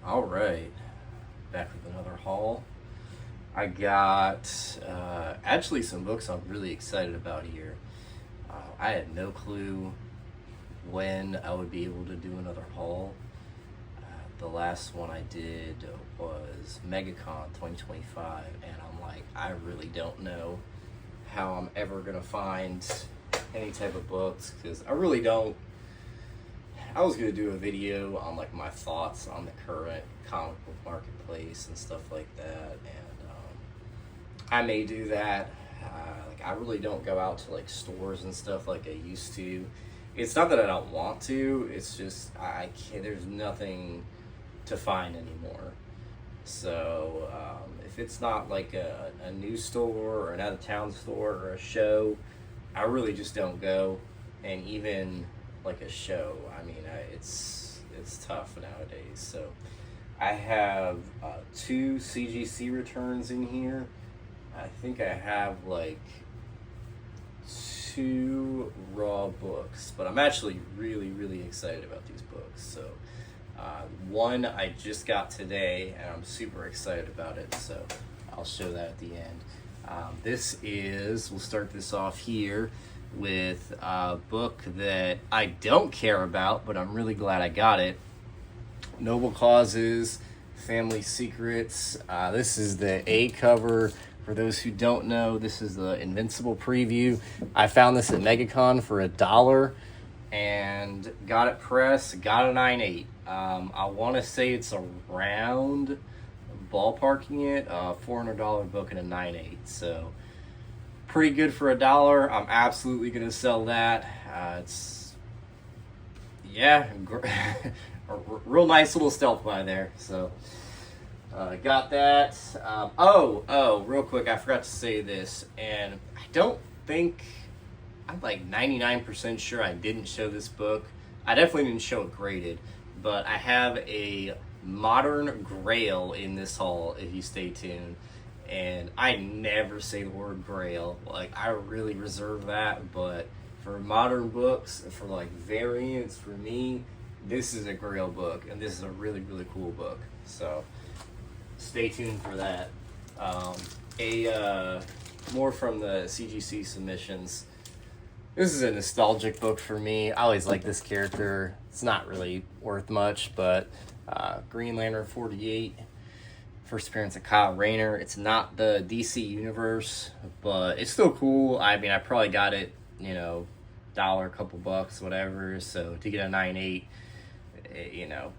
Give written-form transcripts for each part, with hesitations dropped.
All right, back with another haul. I got actually some books I'm really excited about here. I had no clue when I would be able to do another haul. The last one I did was MegaCon 2025, and I'm like, I really don't know how I'm ever gonna find any type of books because I really don't. I was gonna do a video on like my thoughts on the current comic book marketplace and stuff like that, and I may do that. Like I really don't go out to like stores and stuff like I used to. It's not that I don't want to. It's just I can't. There's nothing to find anymore. So if it's not like a new store or an out of town store or a show, I really just don't go. And even like a show, I mean, it's tough nowadays. So I have two CGC returns in here. I think I have like two raw books, but I'm actually really excited about these books. So one I just got today, and I'm super excited about it. So I'll show that at the end. We'll start this off here with a book that I don't care about, but I'm really glad I got it. Noble Causes, Family Secrets. This is the A cover. For those who don't know, this is the Invincible preview. I found this at MegaCon for $1 and got it pressed, got a 9.8. I want to say it's around ballparking it, a $400 book and a 9.8. So pretty good for $1. I'm absolutely going to sell that. A real nice little stealth buy there. So got that. Real quick, I forgot to say this, and I don't think, I'm like 99% sure I didn't show this book. I definitely didn't show it graded, but I have a modern Grail in this haul if you stay tuned. And I never say the word Grail. Like, I really reserve that, but for modern books, for like variants, for me, this is a Grail book, and this is a really cool book. So stay tuned for that. More from the CGC submissions. This is a nostalgic book for me. I always like this character. It's not really worth much, but Greenlander 48, first appearance of Kyle Rayner. It's not the DC universe, but it's still cool. I mean, I probably got it, $1, couple bucks, whatever. So to get a 9.8,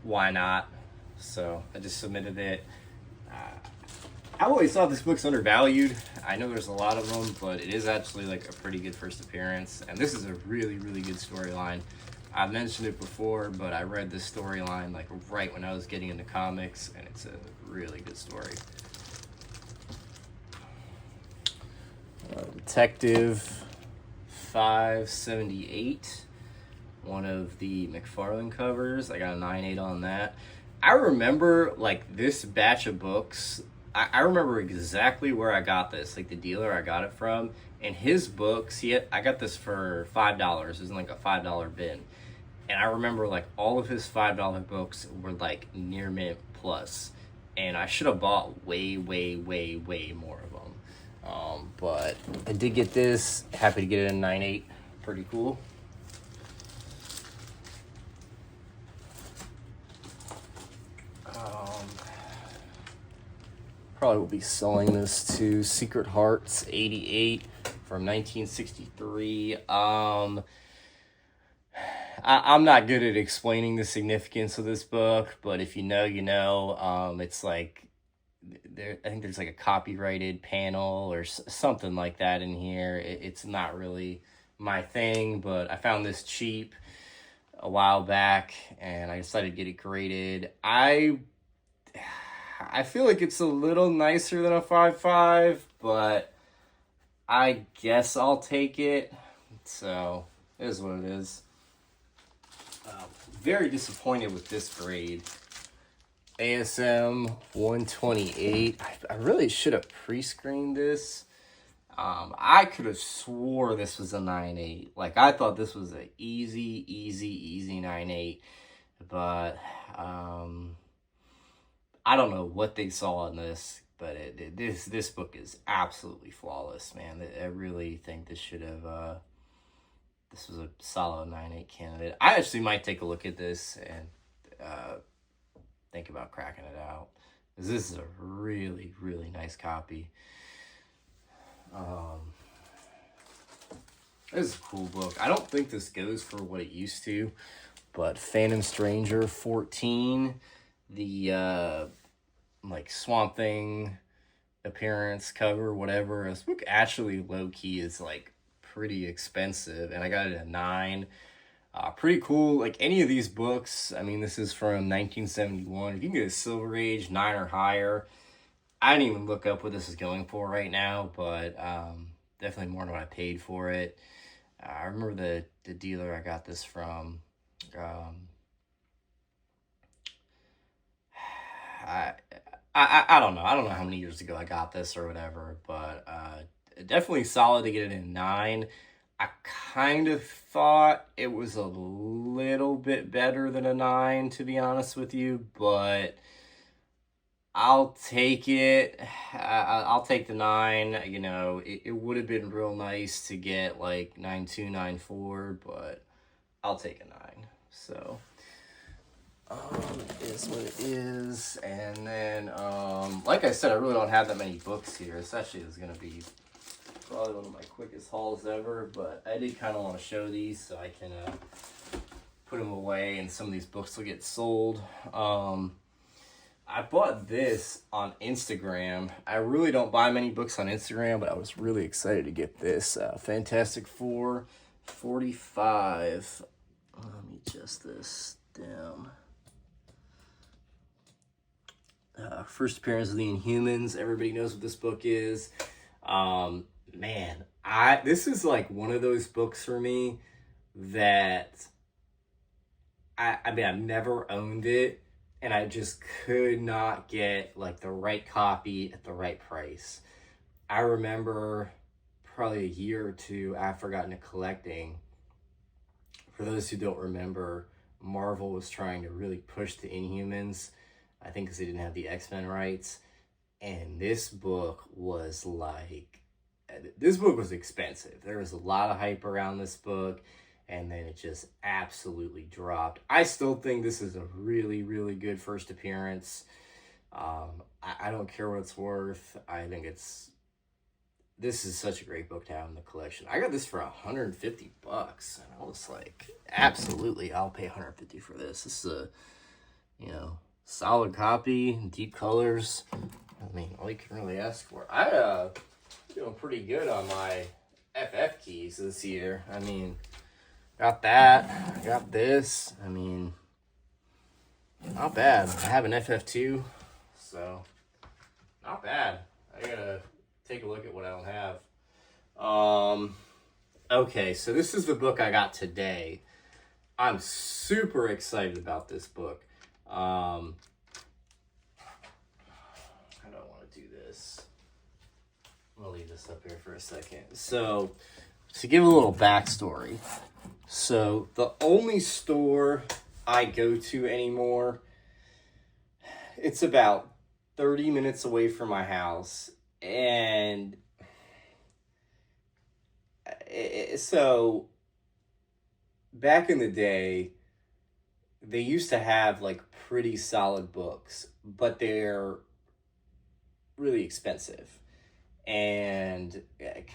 why not? So I just submitted it. I always thought this book's undervalued. I know there's a lot of them, but it is actually like a pretty good first appearance. And this is a really good storyline. I've mentioned it before, but I read this storyline like right when I was getting into comics, and it's a really good story. Detective 578, one of the McFarland covers. I got a 9.8 on that. I remember like this batch of books. I remember exactly where I got this, like the dealer I got it from. And his books, I got this for $5. It was in like a $5 bin. And I remember like all of his $5 books were like near mint plus. And I should have bought way more of them. But I did get this. Happy to get it in 9.8. Pretty cool. Probably will be selling this to Secret Hearts 88 from 1963. I'm not good at explaining the significance of this book, but if you know, you know. It's like I think there's like a copyrighted panel or something like that in here. It's not really my thing, but I found this cheap a while back, and I decided to get it graded. I feel like it's a little nicer than a 5.5, but I guess I'll take it. So, it is what it is. Very disappointed with this grade. ASM 128. I really should have pre-screened this. I could have swore this was a 9.8. Like, I thought this was an easy 9.8. But, I don't know what they saw in this, but this book is absolutely flawless, man. I really think this should have this was a solid 9.8 candidate. I actually might take a look at this and uh, think about cracking it out. This is a really, really nice copy. This is a cool book. I don't think this goes for what it used to, but Phantom Stranger 14, the like Swamp Thing appearance cover, whatever. This book actually low key is like pretty expensive, and I got it at 9. Pretty cool. Like any of these books, I mean, this is from 1971. If you can get a Silver Age 9 or higher, I didn't even look up what this is going for right now, but definitely more than what I paid for it. I remember the dealer I got this from. I don't know. I don't know how many years ago I got this or whatever, but definitely solid to get it in 9. I kind of thought it was a little bit better than a 9, to be honest with you, but I'll take it. I'll take the 9. You know, it would have been real nice to get like 9.2, 9.4, but I'll take a 9. So, is what it is. And then, like I said, I really don't have that many books here. This actually is going to be probably one of my quickest hauls ever, but I did kind of want to show these so I can put them away, and some of these books will get sold. I bought this on Instagram. I really don't buy many books on Instagram, but I was really excited to get this. Fantastic Four 45. Let me adjust this down. First appearance of the Inhumans. Everybody knows what this book is. Man, this is like one of those books for me that I mean, I've never owned it, and I just could not get like the right copy at the right price. I remember probably a year or two after I got into collecting, for those who don't remember, Marvel was trying to really push the Inhumans, I think because they didn't have the X-Men rights, and this book was expensive. There was a lot of hype around this book, and then it just absolutely dropped. I still think this is a really, really good first appearance. I don't care what it's worth. I think this is such a great book to have in the collection. I got this for $150, and I was like, absolutely, I'll pay $150 for this. This is a, solid copy, deep colors. I mean, all you can really ask for. Doing pretty good on my FF keys this year. I mean, got that, got this. I mean, not bad. I have an FF2, so not bad. I gotta take a look at what I don't have. Okay, so this is the book I got today. I'm super excited about this book. I don't want to do this. I'm gonna leave this up here for a second. So, to give a little backstory, so the only store I go to anymore, it's about 30 minutes away from my house, and so back in the day, they used to have like pretty solid books, but they're really expensive. And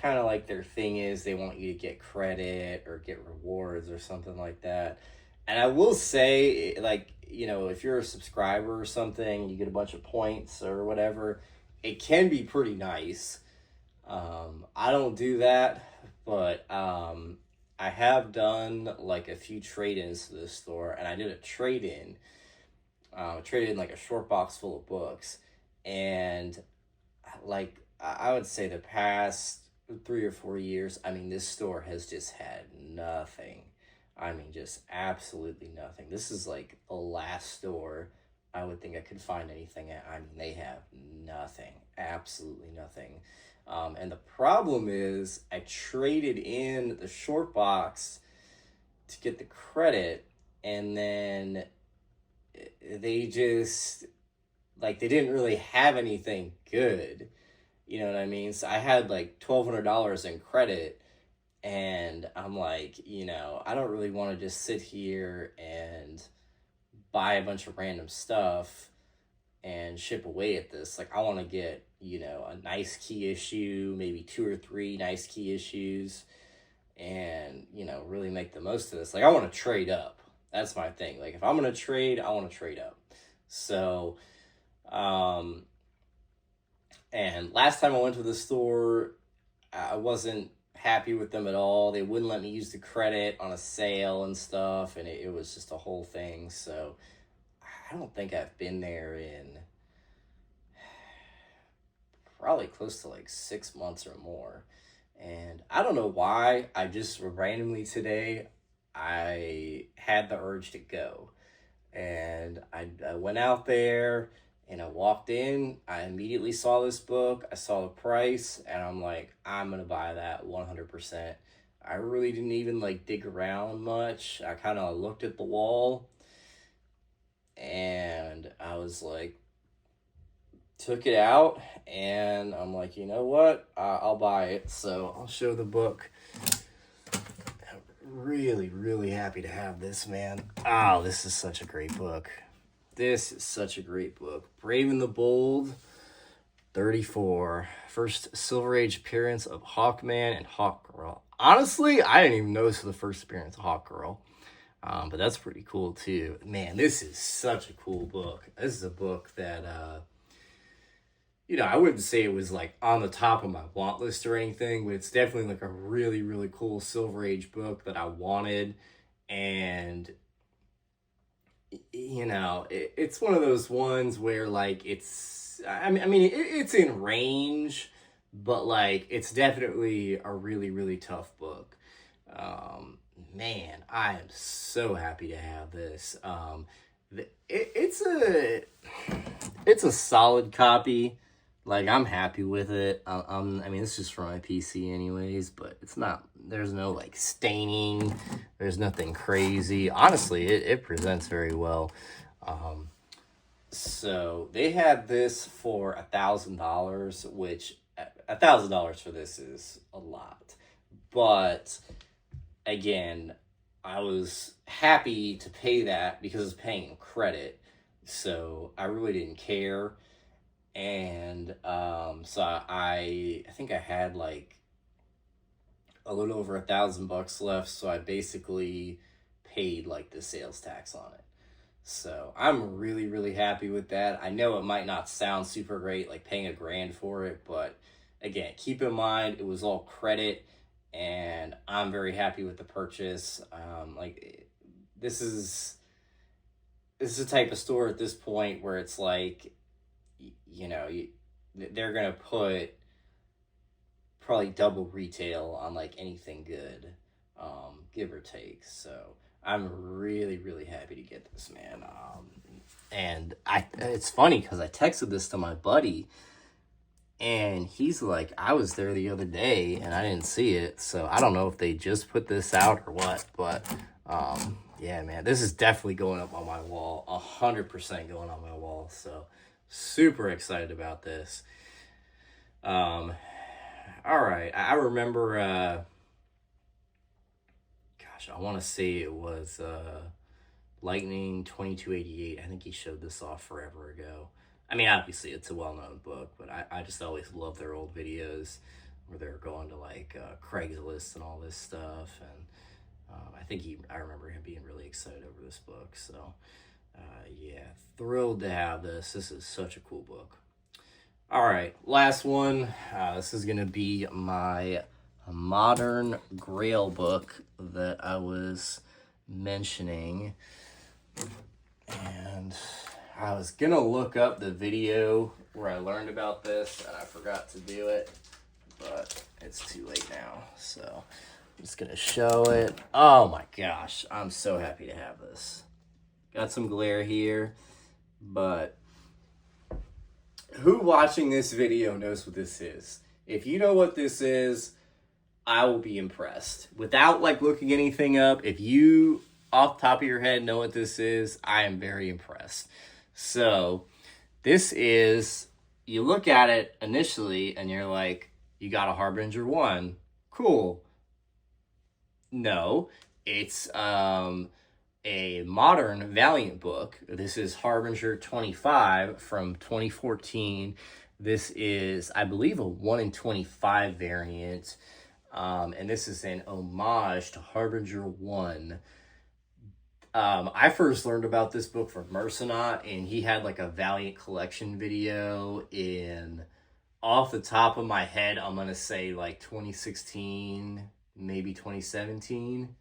kind of like their thing is they want you to get credit or get rewards or something like that. And I will say, like, if you're a subscriber or something, you get a bunch of points or whatever, it can be pretty nice. I don't do that, but I have done like a few trade-ins to this store, and I did a trade-in. Traded in like a short box full of books, and like I would say the past 3 or 4 years, I mean, this store has just had nothing. I mean, just absolutely nothing. This is like the last store I would think I could find anything at. I mean, they have nothing, absolutely nothing. And the problem is I traded in the short box to get the credit, and then they just like they didn't really have anything good. You know what I mean? So I had like $1,200 in credit, and I'm like, I don't really want to just sit here and buy a bunch of random stuff and ship away at this. Like, I want to get, a nice key issue, maybe 2 or 3 nice key issues, and, really make the most of this. Like, I want to trade up. That's my thing. Like, if I'm going to trade, I want to trade up. So, and last time I went to the store, I wasn't happy with them at all. They wouldn't let me use the credit on a sale and stuff, and it was just a whole thing. So I don't think I've been there in probably close to like 6 months or more. And I don't know why, I just randomly today, I had the urge to go. And I went out there and I walked in. I immediately saw this book. I saw the price and I'm like, I'm going to buy that 100%. I really didn't even like dig around much. I kind of looked at the wall and I was like, took it out and I'm like, you know what? I'll buy it. So I'll show the book. I'm really, really happy to have this, man. Oh, this is such a great book. This is such a great book. Brave and the Bold, 34. First Silver Age appearance of Hawkman and Hawkgirl. Honestly, I didn't even notice the first appearance of Hawkgirl. But that's pretty cool, too. Man, this is such a cool book. This is a book that, I wouldn't say it was, like, on the top of my want list or anything, but it's definitely, like, a really, really cool Silver Age book that I wanted. And, it's one of those ones where, like, it's in range, but, like, it's definitely a really, really tough book. Man, I am so happy to have this. It's a solid copy. Like, I'm happy with it. It's just for my PC anyways, but there's no, like, staining. There's nothing crazy. Honestly, it presents very well. So they had this for $1,000, which $1,000 for this is a lot. But again, I was happy to pay that because I was paying credit. So I really didn't care. And so I think I had like a little over $1,000 left, so I basically paid like the sales tax on it. So I'm really, really happy with that. I know it might not sound super great, like paying $1,000 for it, but again, keep in mind it was all credit, and I'm very happy with the purchase. This is the type of store at this point where it's like, they're gonna put probably double retail on like anything good, give or take. So I'm really, really happy to get this, man. And it's funny because I texted this to my buddy, and he's like, I was there the other day and I didn't see it, so I don't know if they just put this out or what, but yeah, man, this is definitely going up on my wall, 100% going on my wall. So super excited about this. All right, I remember, I want to say it was Lightning 2288. I think he showed this off forever ago. I mean, obviously it's a well-known book, but I just always love their old videos where they're going to like Craigslist and all this stuff. And I remember him being really excited over this book. So yeah, thrilled to have this. This is such a cool book. All right, last one. This is going to be my modern Grail book that I was mentioning. And I was going to look up the video where I learned about this, and I forgot to do it. But it's too late now, so I'm just going to show it. Oh my gosh, I'm so happy to have this. Got some glare here, but who watching this video knows what this is? If you know what this is, I will be impressed. Without like looking anything up, if you off the top of your head know what this is, I am very impressed. So This is, you look at it initially and you're like, you got a Harbinger 1. Cool. No, it's a modern Valiant book. This is Harbinger 25 from 2014. This is, I believe, a 1 in 25 variant. And this is an homage to Harbinger 1. I first learned about this book from Mercenaut, and he had like a Valiant collection video in, off the top of my head, I'm going to say like 2016, maybe 2017.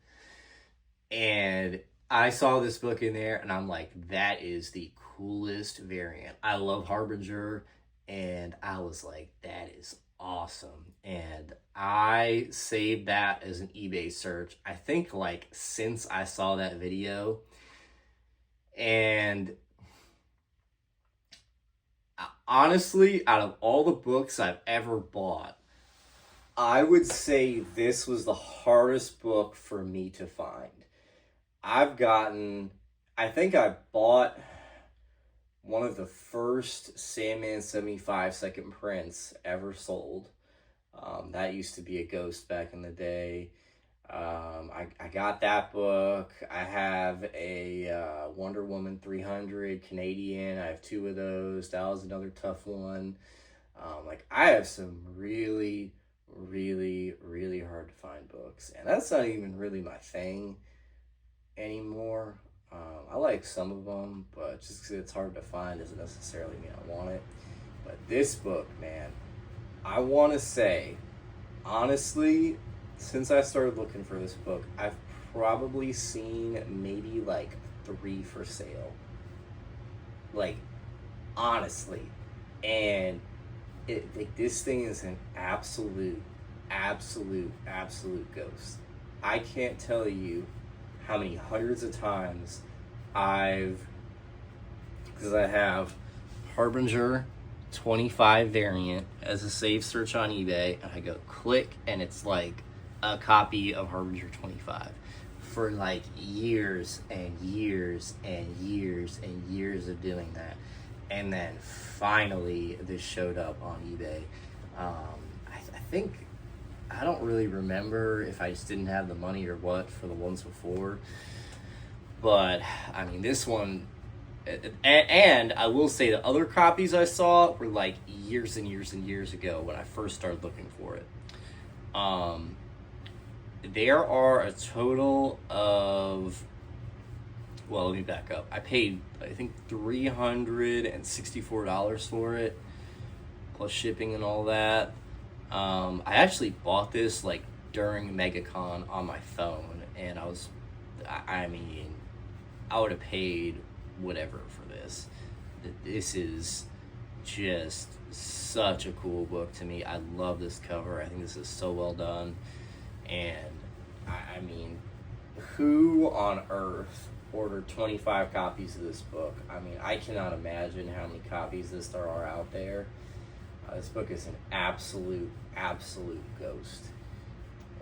And I saw this book in there, and I'm like, that is the coolest variant. I love Harbinger, and I was like, that is awesome. And I saved that as an eBay search, I think, like, since I saw that video. And honestly, out of all the books I've ever bought, I would say this was the hardest book for me to find. I think I bought one of the first Sandman 75 second prints ever sold. That used to be a Ghost back in the day. I got that book. I have a Wonder Woman 300 Canadian. I have 2 of those. That was another tough one. Like, I have some really, really, really hard to find books. And that's not even really my thing anymore. I like some of them, but just because it's hard to find doesn't necessarily mean I want it. But this book, man, I want to say, honestly, since I started looking for this book, I've probably seen maybe like 3 for sale. Like, honestly. And like, this thing is an absolute ghost. I can't tell you how many hundreds of times because I have Harbinger 25 variant as a save search on eBay, and I go click, and it's like a copy of Harbinger 25 for like years and years and years and years of doing that. And then finally this showed up on eBay. I think, I don't really remember if I just didn't have the money or what for the ones before. But, I mean, this one, and I will say the other copies I saw were like years and years and years ago when I first started looking for it. There are a total of, well, let me back up. I paid, I think, $364 for it, plus shipping and all that. I actually bought this like during MegaCon on my phone, and I mean, I would have paid whatever for this. This is just such a cool book to me. I love this cover. I think this is so well done. And I mean, who on earth ordered 25 copies of this book? I mean, I cannot imagine how many copies there are out there. This book is an absolute ghost.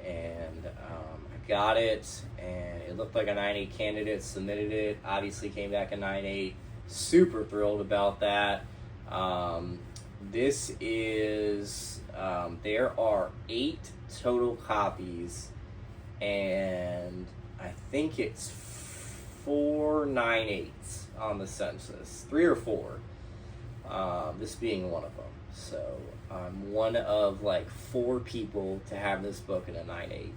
And I got it, and it looked like a 9.8 candidate, submitted it, obviously came back a 9.8. Super thrilled about that. This is, there are 8 total copies, and I think it's 4 9.8s on the census, 3 or 4, this being one of them. So I'm one of like 4 people to have this book in a 9.8,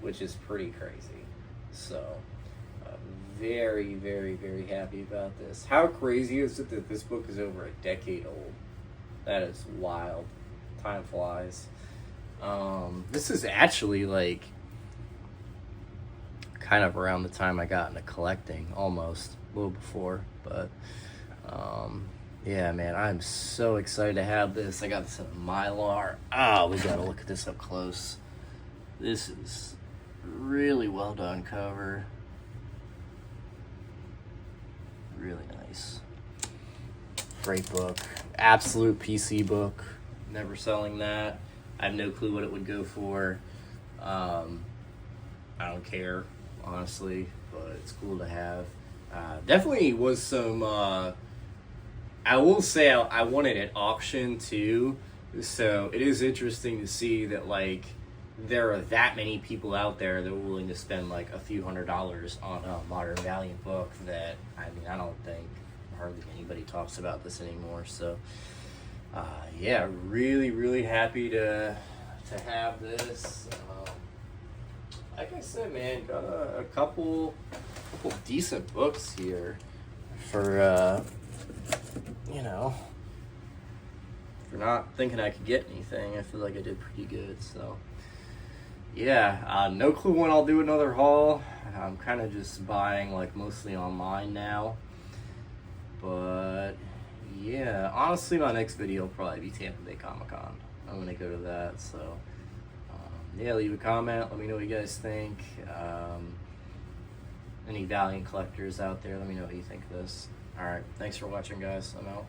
which is pretty crazy. So very, very, very happy about this. How crazy is it that this book is over a decade old? That is wild. Time flies. This is actually like kind of around the time I got into collecting, almost a little before, but yeah, man, I'm so excited to have this. I got this in Mylar. Oh, we gotta look at this up close. This is really well done cover. Really nice. Great book. Absolute PC book. Never selling that. I have no clue what it would go for. I don't care, honestly, but it's cool to have. Definitely was some I will say I won it at auction too, so it is interesting to see that like there are that many people out there that are willing to spend like a few $100s on a Modern Valiant book that, I mean, I don't think hardly anybody talks about this anymore. So yeah, really happy to have this. Like I said, man, got a couple decent books here for you know, for not thinking I could get anything. I feel like I did pretty good. So yeah, no clue when I'll do another haul. I'm kind of just buying like mostly online now. But yeah, honestly, my next video will probably be Tampa Bay Comic-Con. I'm gonna go to that. So yeah, leave a comment. Let me know what you guys think. Any Valiant collectors out there, let me know what you think of this. Alright, thanks for watching, guys. I'm out.